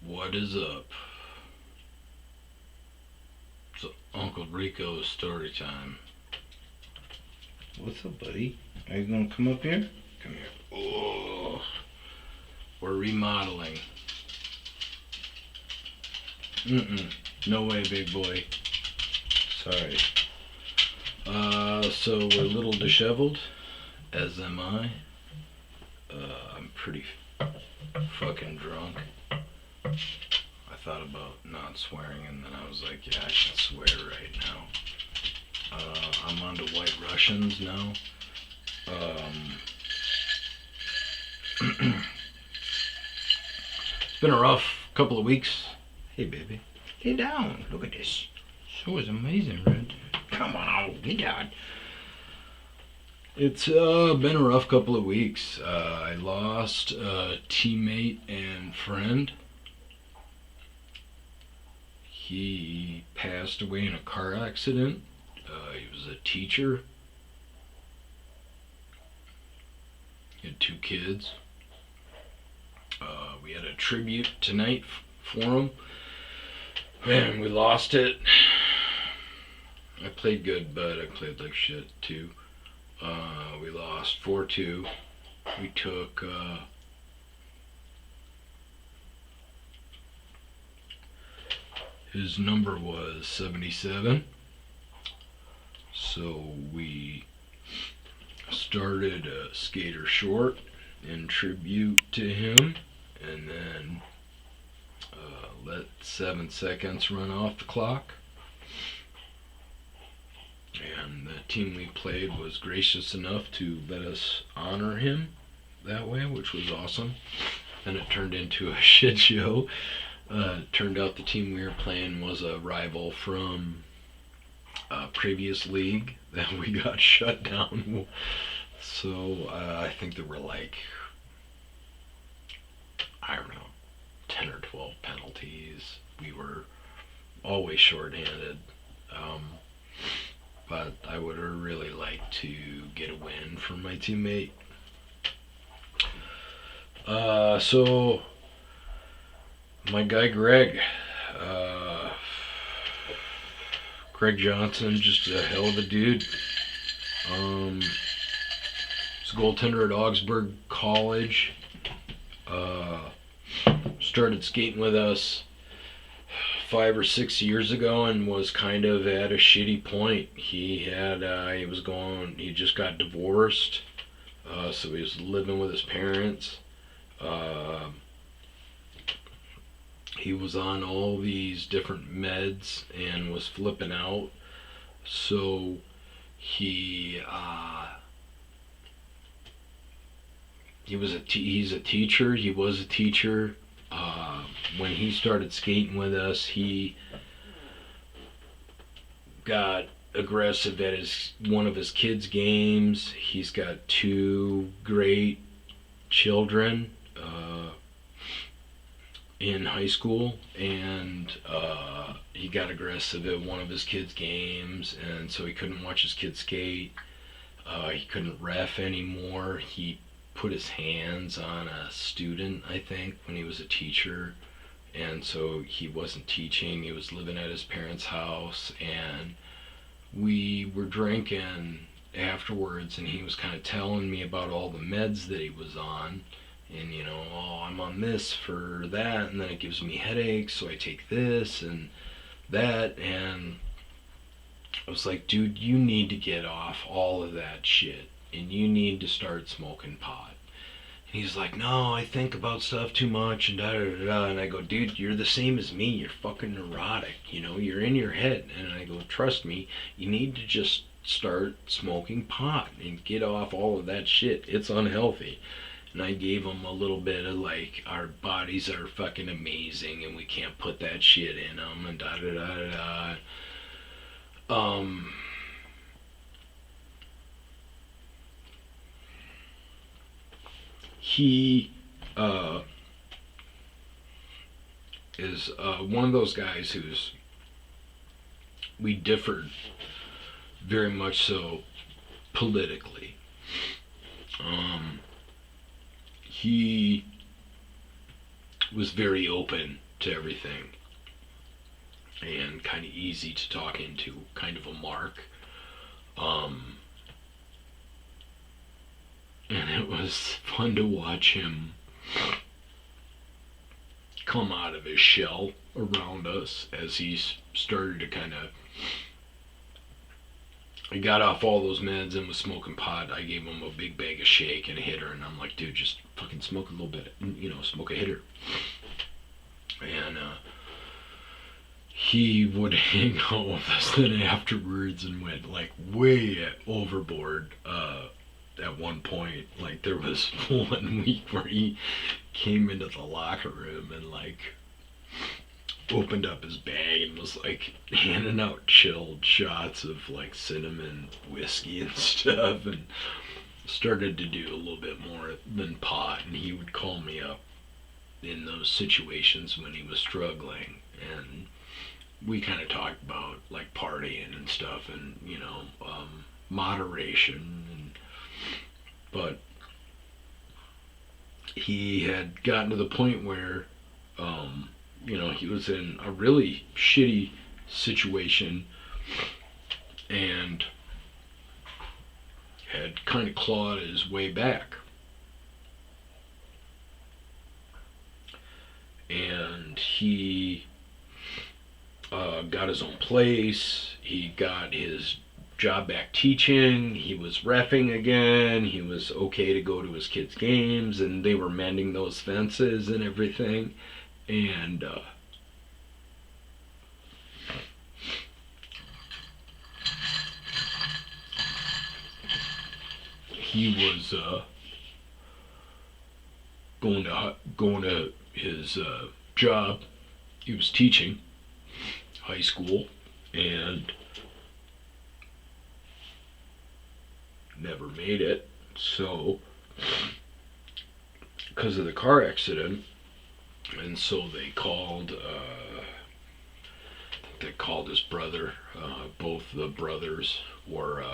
What is up? It's Uncle Rico's Storytime. What's up, buddy? Are you gonna come up here? Come here. Oh, we're remodeling. No way, big boy. Sorry. So we're a little disheveled, as am I. I'm pretty fucking drunk. I thought about not swearing, and then I was like, yeah, I should swear right now. I'm on to White Russians now. It's been a rough couple of weeks. Hey, baby. Lay down. Look at this. So is amazing, Red. Come on, get down. It's been a rough couple of weeks. I lost a teammate and friend. He passed away in a car accident. He was a teacher. He had 2 kids. We had a tribute tonight for him. Man, we lost it. I played good, but I played like shit too. We lost 4-2. We took his number was 77. So we started a skater short in tribute to him, and then let 7 seconds run off the clock. And the team we played was gracious enough to let us honor him that way, which was awesome. And it turned into a shit show. It turned out the team we were playing was a rival from a previous league that we got shut down. So I think there were like, I don't know, 10 or 12 penalties. We were always shorthanded. But I would have really liked to get a win from my teammate. So my guy Greg Johnson, just a hell of a dude. He's a goaltender at Augsburg College. Started skating with us 5 or 6 years ago and was kind of at a shitty point. He just got divorced, so he was living with his parents. He was on all these different meds and was flipping out. So he's a teacher. He was a teacher. When he started skating with us, he got aggressive at one of his kids' games. He's got 2 great children in high school, and he got aggressive at one of his kids' games, and so he couldn't watch his kids skate. He couldn't ref anymore. He put his hands on a student, I think, when he was a teacher, and so he wasn't teaching. He was living at his parents' house, and we were drinking afterwards, and he was kind of telling me about all the meds that he was on, and I'm on this for that, and then it gives me headaches, so I take this and that. And I was like, dude, you need to get off all of that shit, and you need to start smoking pot. And he's like, no, I think about stuff too much, and da da da da. And I go, dude, you're the same as me. You're fucking neurotic. You're in your head. And I go, trust me, you need to just start smoking pot and get off all of that shit. It's unhealthy. And I gave him a little bit of like, our bodies are fucking amazing, and we can't put that shit in them, and da da da da da. He is one of those guys we differed very much so politically. He was very open to everything, and kind of easy to talk into, kind of a mark. Um, and it was fun to watch him come out of his shell around us as he started to kind of. He got off all those meds and was smoking pot. I gave him a big bag of shake and a hitter, and I'm like, dude, just fucking smoke a little bit, smoke a hitter. And he would hang out with us then afterwards and went like way overboard. At one point, like there was one week where he came into the locker room and like opened up his bag and was like handing out chilled shots of like cinnamon whiskey and stuff, and started to do a little bit more than pot. And he would call me up in those situations when he was struggling, and we kind of talked about like partying and stuff, and moderation, but he had gotten to the point where he was in a really shitty situation and had kind of clawed his way back. And he got his own place. He got his job back teaching. He was reffing again. He was okay to go to his kids' games, and they were mending those fences and everything. And he was going to his job. He was teaching high school and never made it. So, because of the car accident, and so they called. They called his brother. Both the brothers were.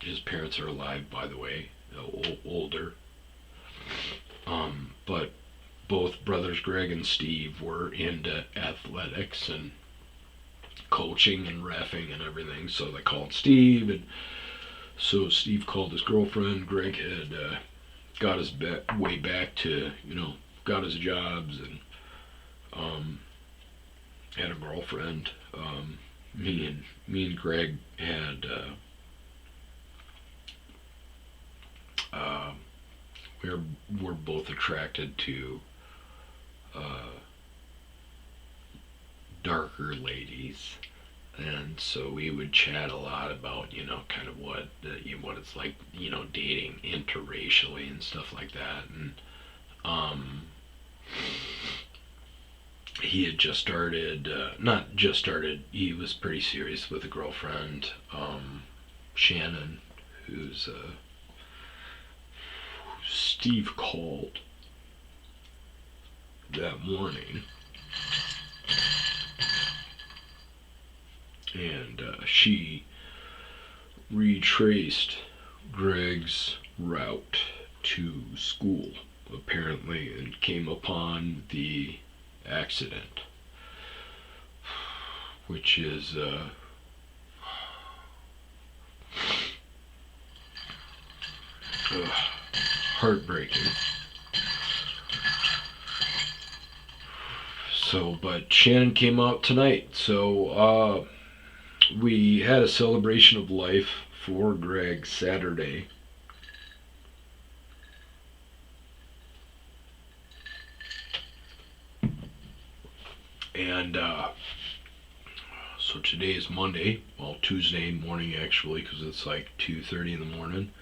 His parents are alive, by the way, older. But both brothers, Greg and Steve, were into athletics and coaching and reffing and everything. So they called Steve, and so Steve called his girlfriend. Greg had got his way back to, got his jobs and had a girlfriend. Me and Greg had we're both attracted to darker ladies, and so we would chat a lot about kind of what it's like dating interracially and stuff like that. And he had just started, not just started, he was pretty serious with a girlfriend, Shannon, who's Steve called that morning, and she retraced Greg's route to school, apparently, and came upon the accident, which is heartbreaking. So, but Shannon came out tonight, so we had a celebration of life for Greg Saturday. And so today is Monday, well, Tuesday morning actually, because it's like 2:30 in the morning.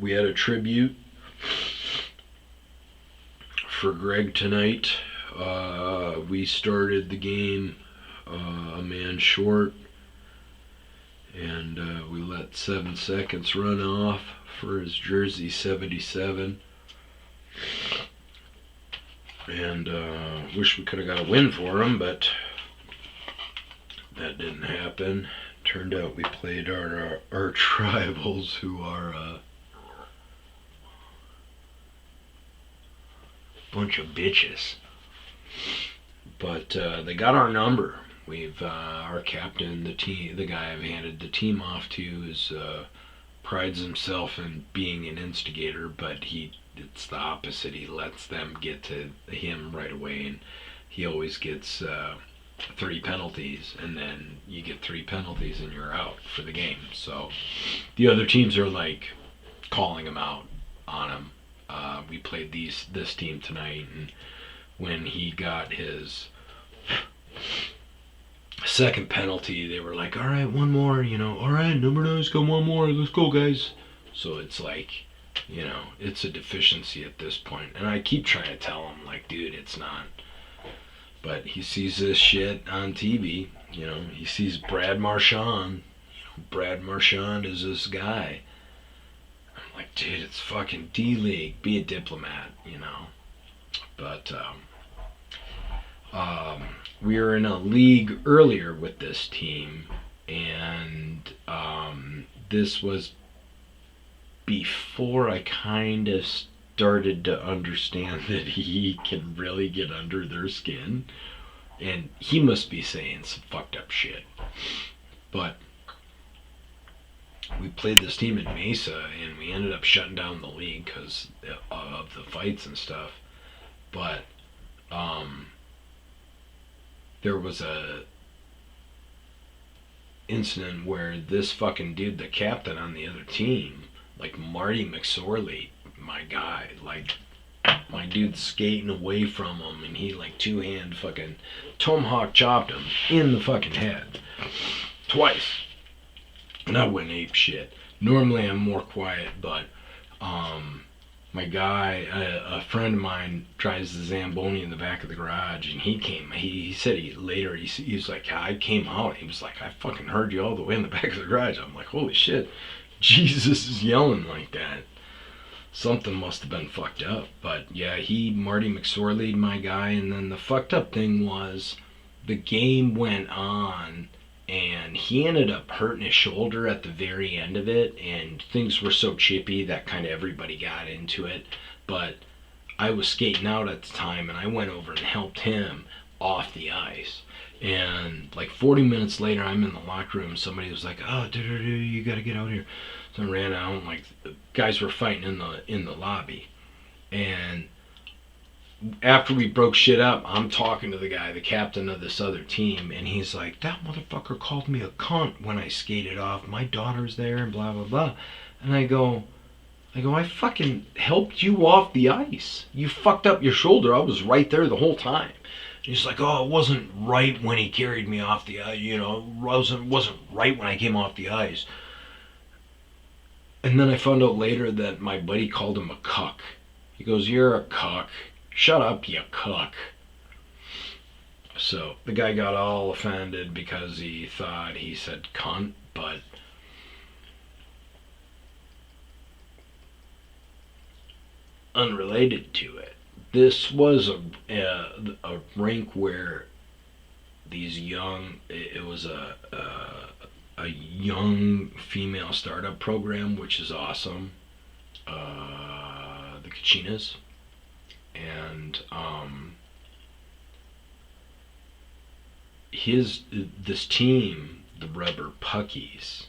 We had a tribute for Greg tonight. We started the game a man short, and we let 7 seconds run off for his jersey 77. And wish we could have got a win for him, but that didn't happen. Turned out we played our rivals, who are Bunch of bitches. But they got our number. We've our captain, the guy I've handed the team off to, is prides himself in being an instigator, but it's the opposite. He lets them get to him right away, and he always gets 3 penalties, and then you get 3 penalties and you're out for the game. So the other teams are like calling him out on him. We played this team tonight, and when he got his second penalty, they were like, all right, one more, all right, number 9's got one more, let's go, guys. So it's like, it's a deficiency at this point. And I keep trying to tell him, like, dude, it's not. But he sees this shit on TV, he sees Brad Marchand. Brad Marchand is this guy. I'm like, dude, it's fucking D-League, be a diplomat, But, we were in a league earlier with this team, and this was before I kind of started to understand that he can really get under their skin, and he must be saying some fucked up shit. But we played this team in Mesa, and we ended up shutting down the league because of the fights and stuff. But there was a incident where this fucking dude, the captain on the other team, like Marty McSorley, my guy, like my dude's skating away from him, and he like 2-hand fucking tomahawk chopped him in the fucking head twice, and I went ape shit. Normally I'm more quiet, but my guy, a friend of mine, drives the Zamboni in the back of the garage, and he said he was like, I came out, he was like, I fucking heard you all the way in the back of the garage. I'm like, holy shit, Jesus is yelling like that. Something must have been fucked up. But yeah, Marty McSorley, my guy, and then the fucked up thing was the game went on, and he ended up hurting his shoulder at the very end of it, and things were so chippy that kind of everybody got into it. But I was skating out at the time, and I went over and helped him off the ice. And like 40 minutes later, I'm in the locker room. Somebody was like, oh, you gotta get out here. So I ran out, and like the guys were fighting in the lobby. And after we broke shit up, I'm talking to the guy, the captain of this other team, and he's like, that motherfucker called me a cunt when I skated off. My daughter's there, and blah, blah, blah. And I go, I fucking helped you off the ice. You fucked up your shoulder. I was right there the whole time. He's like, oh, it wasn't right when he carried me off the ice. It wasn't right when I came off the ice. And then I found out later that my buddy called him a cuck. He goes, you're a cuck. Shut up, you cuck. So the guy got all offended because he thought he said cunt, but unrelated to it. This was a rink where it was a young female startup program, which is awesome. The Kachinas. And this team, the Rubber Puckies,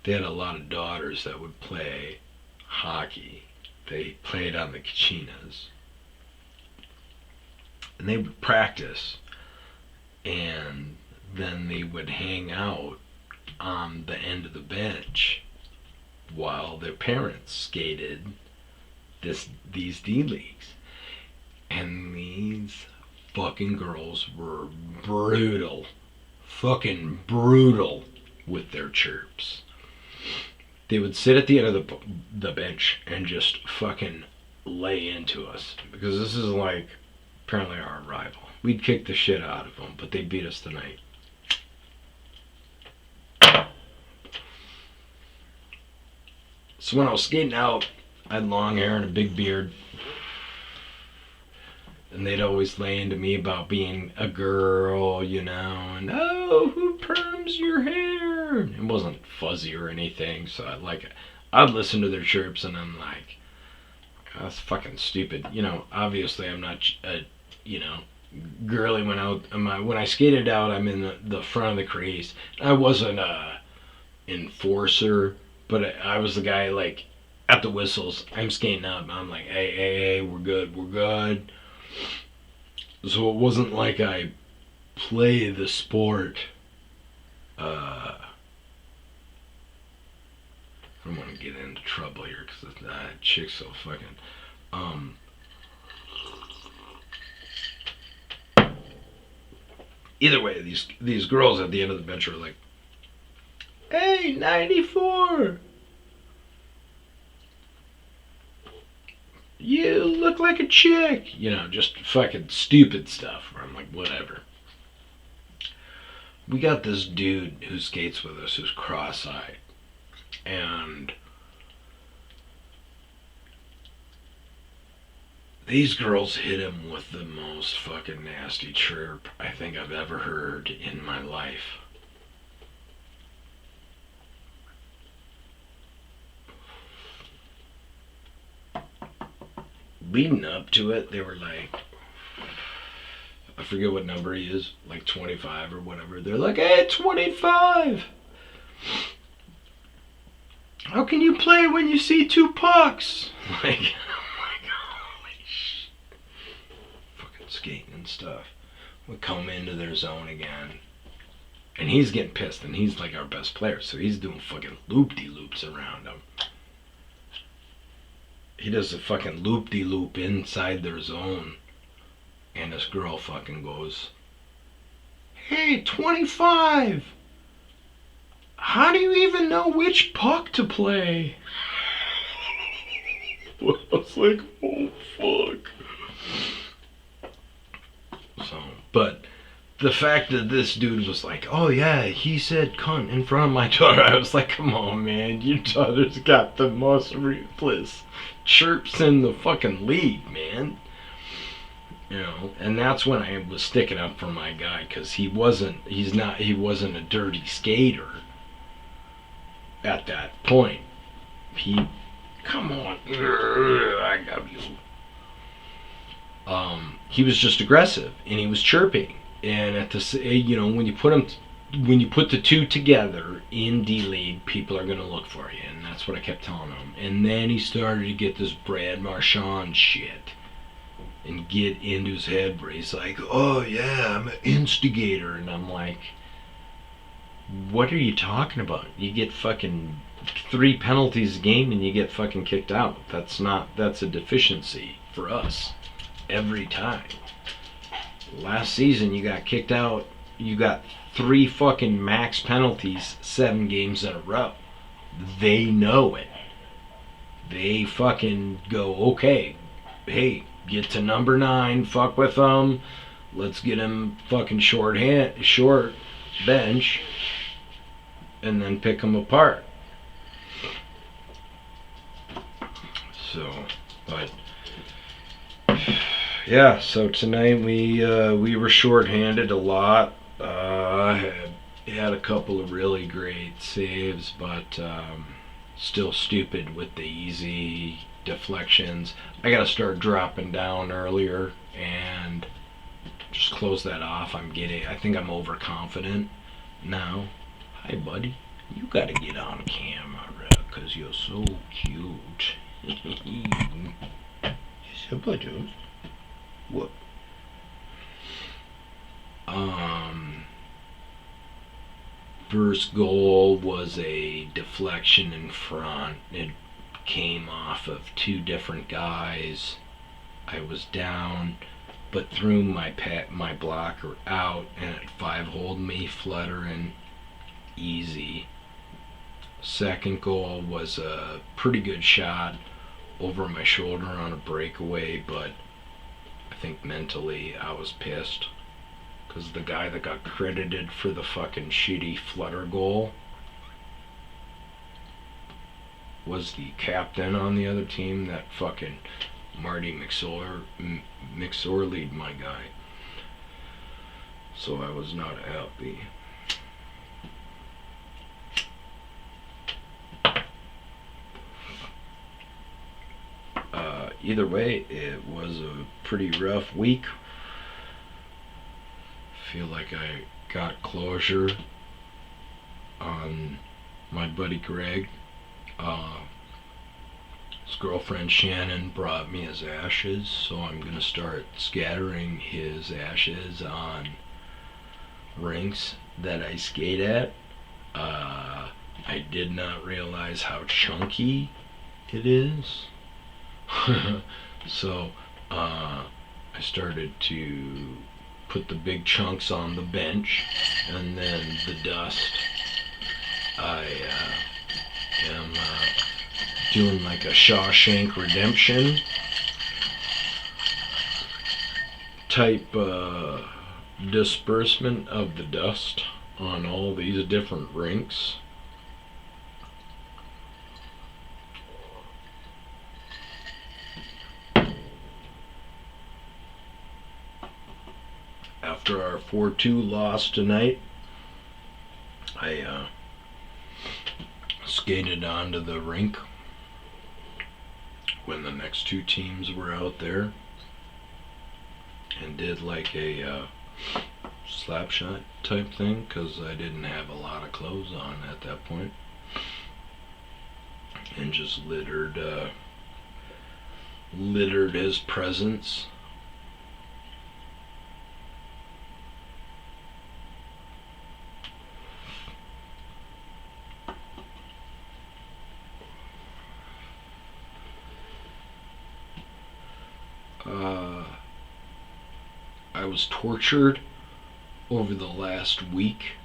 they had a lot of daughters that would play hockey. They played on the Kachinas, and they would practice, and then they would hang out on the end of the bench while their parents skated these D-Leagues. And these fucking girls were brutal. Fucking brutal with their chirps. They would sit at the end of the bench and just fucking lay into us. Because this is like apparently our rival. We'd kick the shit out of them, but they beat us tonight. So when I was skating out, I had long hair and a big beard. And they'd always lay into me about being a girl, and oh, who perms your hair? It wasn't fuzzy or anything, so I'd listen to their chirps, and I'm like, That's fucking stupid. Obviously I'm not, you know, girly when I skated out. I'm in the front of the crease. I wasn't a enforcer, but I was the guy like at the whistles. I'm skating up. I'm like, hey, we're good, we're good. So it wasn't like I play the sport. I don't want to get into trouble here because that chick's so fucking. Um, Either way, these girls at the end of the bench are like, "Hey, 94, you look like a chick." Just fucking stupid stuff. Where I'm like, whatever. We got this dude who skates with us who's cross-eyed, and these girls hit him with the most fucking nasty chirp I think I've ever heard in my life. Leading up to it, they were like, I forget what number he is, like 25 or whatever. They're like, hey, 25! How can you play when you see two pucks? Like, I'm like, holy shit. Fucking skating and stuff. We come into their zone again. And he's getting pissed, and he's like our best player, so he's doing fucking loop-de-loops around him. He does a fucking loop-de-loop inside their zone. And this girl fucking goes, hey, 25! How do you even know which puck to play? I was like, oh fuck. But the fact that this dude was like, oh yeah, he said cunt in front of my daughter, I was like, come on, man, your daughter's got the most ruthless chirps in the fucking league, man. And that's when I was sticking up for my guy, because he wasn't a dirty skater at that point. Come on, I got you. He was just aggressive, and he was chirping, and when you put the two together in D League, people are gonna look for you, and that's what I kept telling him. And then he started to get this Brad Marchand shit, and get into his head where he's like, oh yeah, I'm an instigator, and I'm like, what are you talking about? You get fucking 3 penalties a game and you get fucking kicked out. That's a deficiency for us every time. Last season you got kicked out. You got 3 fucking max penalties 7 games in a row. They know it. They fucking go, okay, hey, get to number 9, fuck with them. Let's get him fucking short bench, and then pick them apart. So, but yeah. So tonight we were shorthanded a lot. Had a couple of really great saves, but still stupid with the easy deflections. I gotta start dropping down earlier and just close that off. I think I'm overconfident now. Hi, buddy. You gotta get on camera, cause you're so cute. Sabotage. What? First goal was a deflection in front. It came off of 2 different guys. I was down, but threw my blocker out, and it 5-holed me fluttering easy. Second goal was a pretty good shot over my shoulder on a breakaway, but I think mentally I was pissed, because the guy that got credited for the fucking shitty flutter goal was the captain on the other team, that fucking Marty McSorley, my guy. So I was not happy. either way, it was a pretty rough week. Feel like I got closure on my buddy Greg. His girlfriend Shannon brought me his ashes, so I'm gonna start scattering his ashes on rinks that I skate at. I did not realize how chunky it is. So I started to put the big chunks on the bench, and then the dust I am doing like a Shawshank Redemption type disbursement of the dust on all these different rinks. After our 4-2 loss tonight, I skated onto the rink when the next two teams were out there and did like a slap shot type thing, because I didn't have a lot of clothes on at that point, and just littered his presence. I was tortured over the last week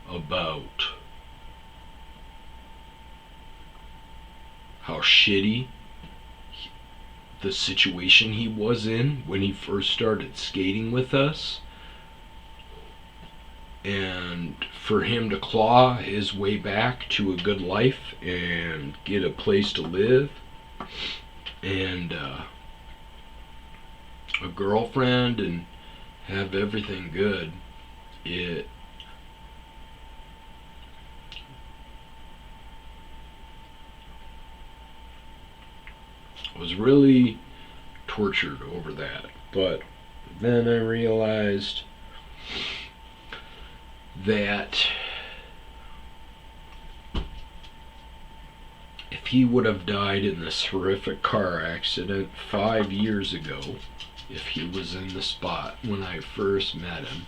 about how shitty the situation he was in when he first started skating with us, and for him to claw his way back to a good life and get a place to live and a girlfriend and have everything good. It was really tortured over that. But then I realized that if he would have died in this horrific car accident 5 years ago, if he was in the spot when I first met him,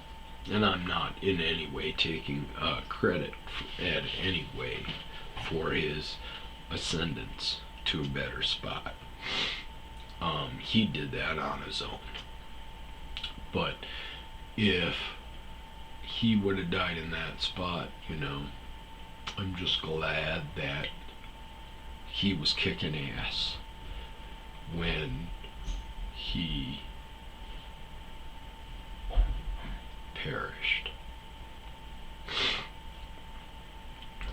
and I'm not in any way taking credit at any way for his ascendance to a better spot. He did that on his own. But if he would have died in that spot, I'm just glad that he was kicking ass when he perished.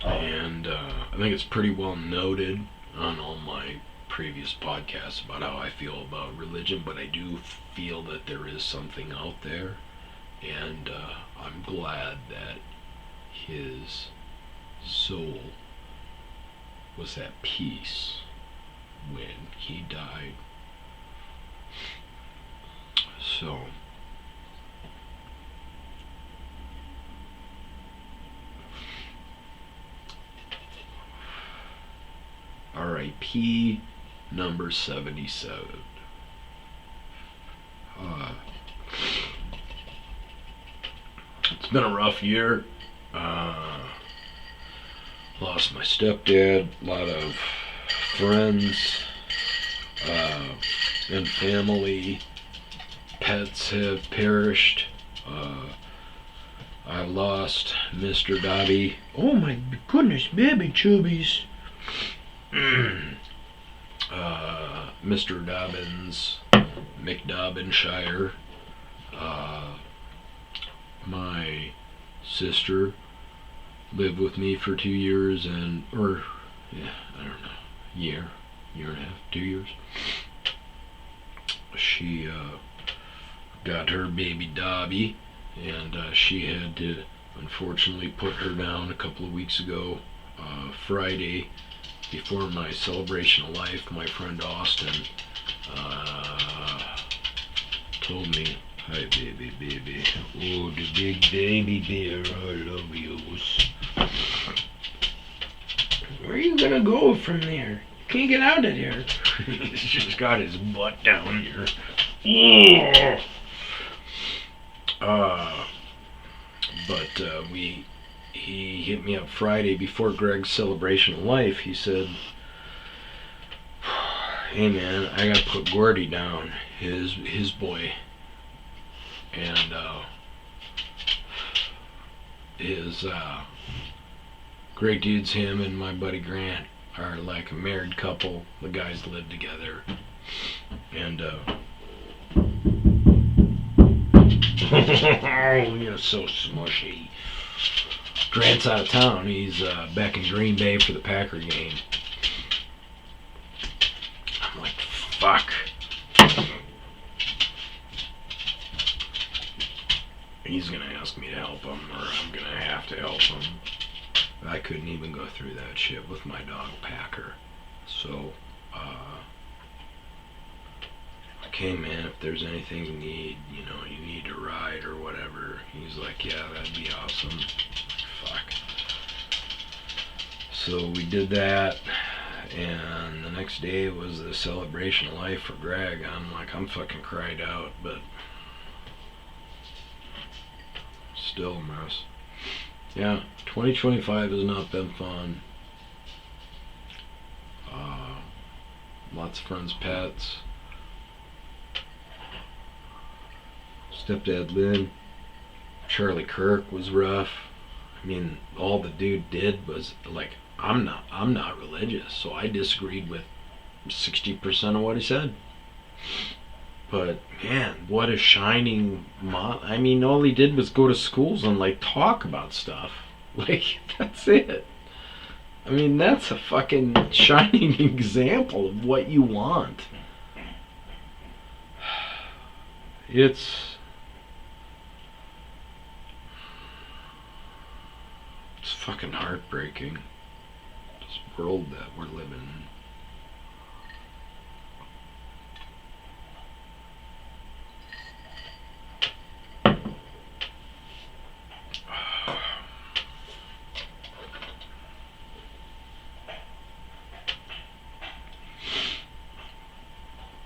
And I think it's pretty well noted on all my previous podcasts about how I feel about religion, but I do feel that there is something out there, and I'm glad that his soul was at peace when he died. So R.I.P. number 77. It's been a rough year. Lost my stepdad, a lot of friends and family. Pets have perished. I lost Mr. Dobby. Oh my goodness, baby chubbies. Mr. Dobbins, McDobbinshire. My sister lived with me for 2 years I don't know, year and a half, 2 years. She got her baby Dobby, and she had to unfortunately put her down a couple of weeks ago, Friday, before my celebration of life, my friend Austin told me, "Hi, baby, baby. Oh, the big baby bear, I love you." Where are you gonna go from there? You can't get out of there. He's just got his butt down here. Oh. But he hit me up Friday before Greg's celebration of life. He said, "Hey man, I gotta put Gordy down, his boy, and his great dudes. Him and my buddy Grant are like a married couple. The guys live together, and oh, you're so smushy." Grant's out of town. He's back in Green Bay for the Packer game. I'm like, fuck. He's gonna ask me to help him, or I'm gonna have to help him. I couldn't even go through that shit with my dog Packer. So, okay, man, if there's anything you need, you need a ride or whatever. He's like, yeah, that'd be awesome. Fuck. So we did that, and the next day was the celebration of life for Greg. I'm fucking cried out, but still a mess. Yeah, 2025 has not been fun. Lots of friends' pets. Stepdad Lynn. Charlie Kirk was rough. I mean, all the dude did was like, I'm not religious, so I disagreed with 60% of what he said. But man, what a shining I mean, all he did was go to schools and like talk about stuff. Like, that's it. I mean, that's a fucking shining example of what you want. It's fucking heartbreaking. This world that we're living in.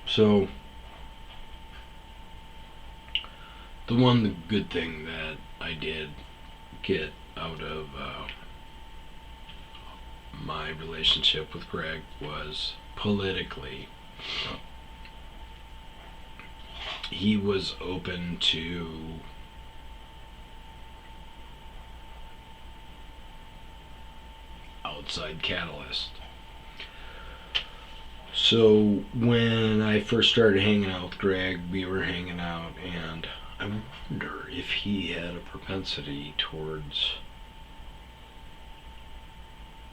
So, the good thing that I did get out of my relationship with Greg was politically. He was open to outside catalyst. So when I first started hanging out with Greg, we were hanging out, and I wonder if he had a propensity towards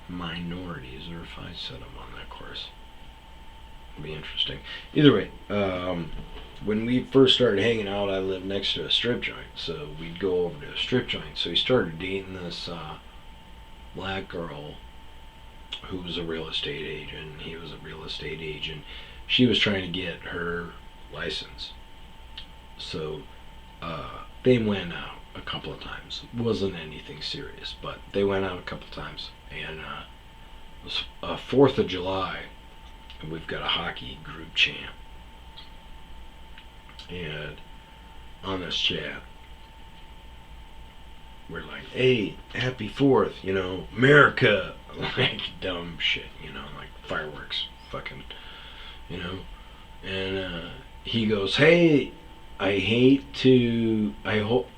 minorities, or if I set him on that course. It'd be interesting. Either way, when we first started hanging out, I lived next to a strip joint, so we'd go over to a strip joint. So he started dating this black girl who was a real estate agent. He was a real estate agent. She was trying to get her license. So they went out a couple of times. It wasn't anything serious, but they went out a couple of times. And it was 4th of July, and we've got a hockey group chant. And on this chat, we're like, hey, happy 4th, America. Like dumb shit, like fireworks, fucking, And he goes, hey, I hope.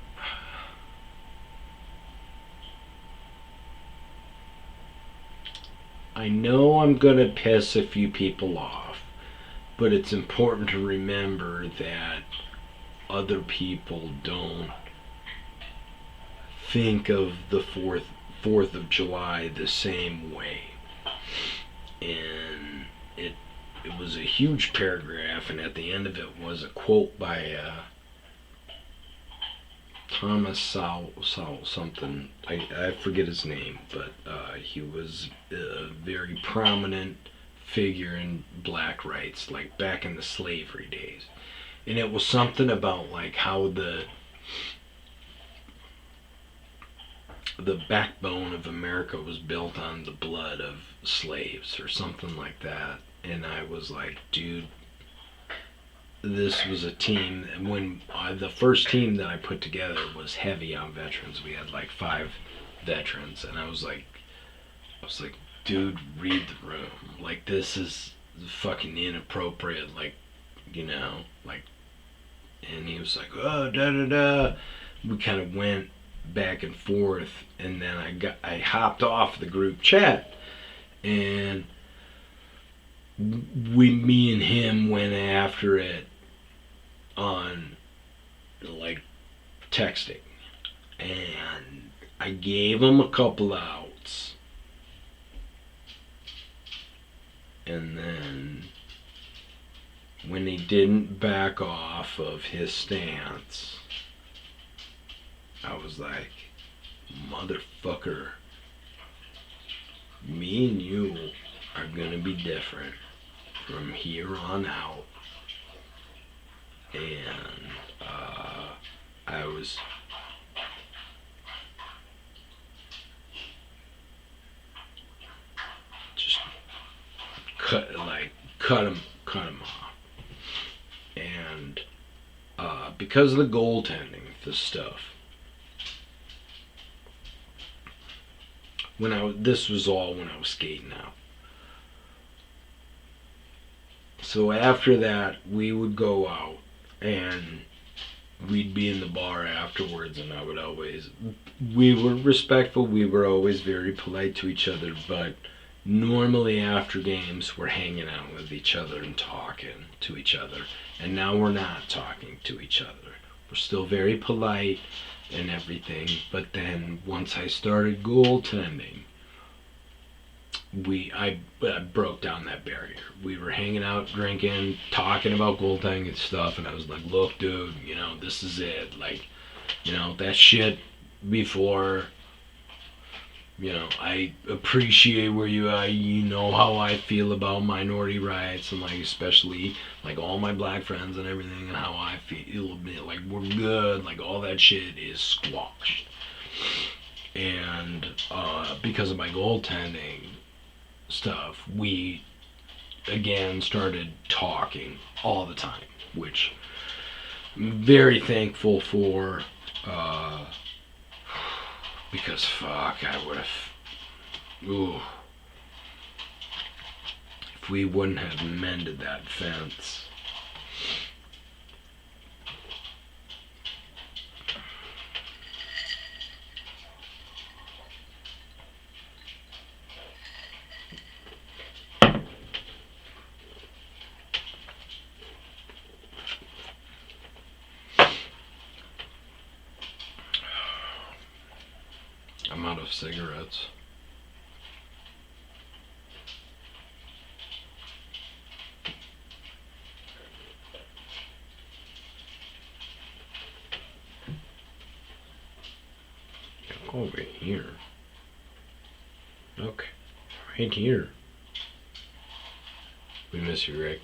I know I'm gonna piss a few people off, but it's important to remember that other people don't think of the 4th of July the same way. And it was a huge paragraph, and at the end of it was a quote by Thomas Sowell something. I forget his name, but he was a very prominent figure in black rights, like back in the slavery days. And it was something about like how the backbone of America was built on the blood of slaves or something like that. And I was like, dude, this was a team. When the first team that I put together was heavy on veterans. We had like 5 veterans, and I was like, dude, read the room. Like this is fucking inappropriate. Like. And he was like, oh, da da da. We kind of went back and forth, and then I hopped off the group chat, and me and him went after it on like texting, and I gave him a couple outs, and then when he didn't back off of his stance, I was like, motherfucker, me and you are gonna be different from here on out. And I was just cut him off. And because of the goaltending, the stuff. This was all when I was skating out. So after that, we would go out and we'd be in the bar afterwards, and we were respectful, we were always very polite to each other, but normally after games, we're hanging out with each other and talking to each other, and now we're not talking to each other. We're still very polite and everything, but then once I started goaltending, I broke down that barrier. We were hanging out, drinking, talking about goaltending and stuff, and I was like, look, dude, this is it. Like, that shit before, I appreciate where you are. You know how I feel about minority rights, and like especially like all my black friends and everything, and how I feel. Like we're good. Like all that shit is squashed. And because of my goaltending stuff, we again started talking all the time, which I'm very thankful for. Because fuck, I would have. Ooh. If we wouldn't have mended that fence. I'm out of cigarettes. Go over here. Okay. Right here. We miss you, Rick.